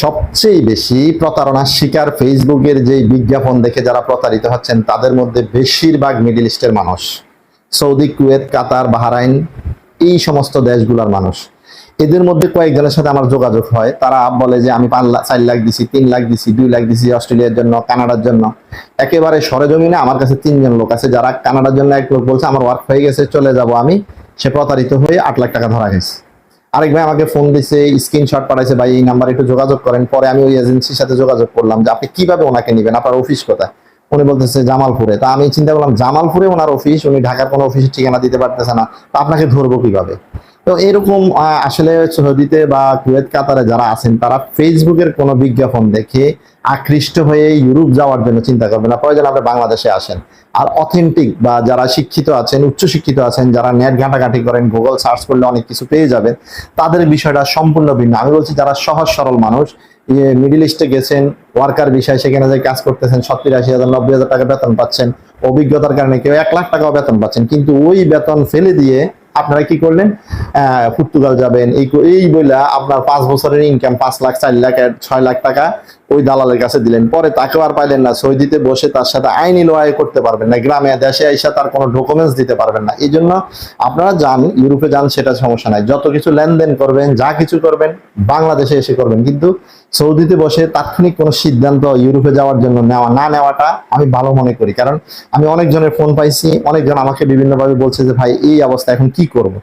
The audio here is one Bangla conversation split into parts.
সবচেয়ে বেশি প্রতারণার শিকার ফেসবুকের যে বিজ্ঞাপন দেখে যারা প্রতারিত হচ্ছেন তাদের মধ্যে বেশিরভাগ মিডল ইস্টের মানুষ, সৌদি, কুয়েত, কাতার, বাহরাইন, এই সমস্ত দেশগুলোর মানুষ। এদের মধ্যে কয়েকজনের সাথে আমার যোগাযোগ হয়, তারা বলে যে আমি 4 লাখ দিছি, 3 লাখ দিছি, 2 লাখ দিছি অস্ট্রেলিয়ার জন্য, কানাডার জন্য। একেবারে সরেজমিনে আমার কাছে 3 জন লোক আছে যারা কানাডার জন্য, এক লোক বলছে আমার ওয়ার্ক হয়ে গেছে চলে যাব আমি, সে প্রতারিত হয়ে 8 লাখ টাকা ধরা গেছে। আরেক ভাই আমাকে ফোন দিছে, স্ক্রিনশট পাঠাইছে, ভাই এই নাম্বারে একটু যোগাযোগ করেন। পরে আমি ওই এজেন্সির সাথে যোগাযোগ করলাম যে আপনি কিভাবে ওনাকে নেবেন, আপনার অফিস কোথায়। উনি বলতেছে জামালপুরে। তা আমি চিন্তা করলাম জামালপুরে ওনার অফিস, উনি ঢাকার কোনো অফিসের ঠিকানা দিতে পারতেছে না, তো আপনাকে ধরবো কিভাবে। তো এরকম আসলে সৌদিতে বা কুয়েত, কাতারে যারা আছেন তারা ফেসবুকের কোনো বিজ্ঞাপন দেখে আকৃষ্ট হয়ে ইউরোপ যাওয়ার জন্য চিন্তা করবেন না, প্রয়োজন আপনি বাংলাদেশে আসেন। আর অথেন্টিক বা যারা শিক্ষিত আছেন, উচ্চশিক্ষিত আছেন, যারা নেট ঘাটাঘাটি করেন, গুগল সার্চ করলে অনেক কিছু পেয়ে যাবেন, তাদের বিষয়টা সম্পূর্ণ ভিন্ন। আমি বলছি যারা সহজ সরল মানুষ, মিডিল ইস্টে গেছেন, ওয়ার্কার বিষয়, সেখানে যে কাজ করতেছেন, 70,000, 90,000 টাকা বেতন পাচ্ছেন, অভিজ্ঞতার কারণে কেউ 1 লাখ টাকাও বেতন পাচ্ছেন, কিন্তু ওই বেতন ফেলে দিয়ে আপনারা কি করলেন, পর্তুগাল যাবেন এই বইলা আপনার 5 বছরের ইনকাম 5 লাখ, 4 লাখ, 6 লাখ টাকা ওই দালালের কাছে দিলেন। পরে তাকেও আর পাইলেন না, সৌদিতে বসে তার সাথে আইনি লড়াই করতে পারবেন না, গ্রামে দেশে এসে তার কোনো ডকুমেন্টস দিতে পারবেন না। এই জন্য আপনারা যান, ইউরোপে যান, সেটা সমস্যা নাই, যত কিছু লেনদেন করবেন, যা কিছু করবেন বাংলাদেশে এসে করবেন, কিন্তু সৌদিতে বসে তাৎক্ষণিক কোনো সিদ্ধান্ত ইউরোপে যাওয়ার জন্য নেওয়াটা আমি ভালো মনে করি। কারণ আমি অনেকজনের ফোন পাইছি, অনেকজন আমাকে বিভিন্নভাবে বলছে যে ভাই এই অবস্থা এখন কি করব।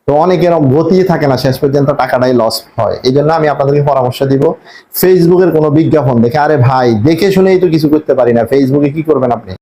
তো অনেকের গতিই থাকে না, শেষ পর্যন্ত টাকাটাই লস হয়। এই জন্য আমি আপনাদেরকে পরামর্শ দিব, ফেসবুকের কোনো বিজ্ঞাপন দেখে, আরে ভাই দেখে শুনেই তো কিছু করতে পারি না, ফেসবুকে কি করবেন আপনি।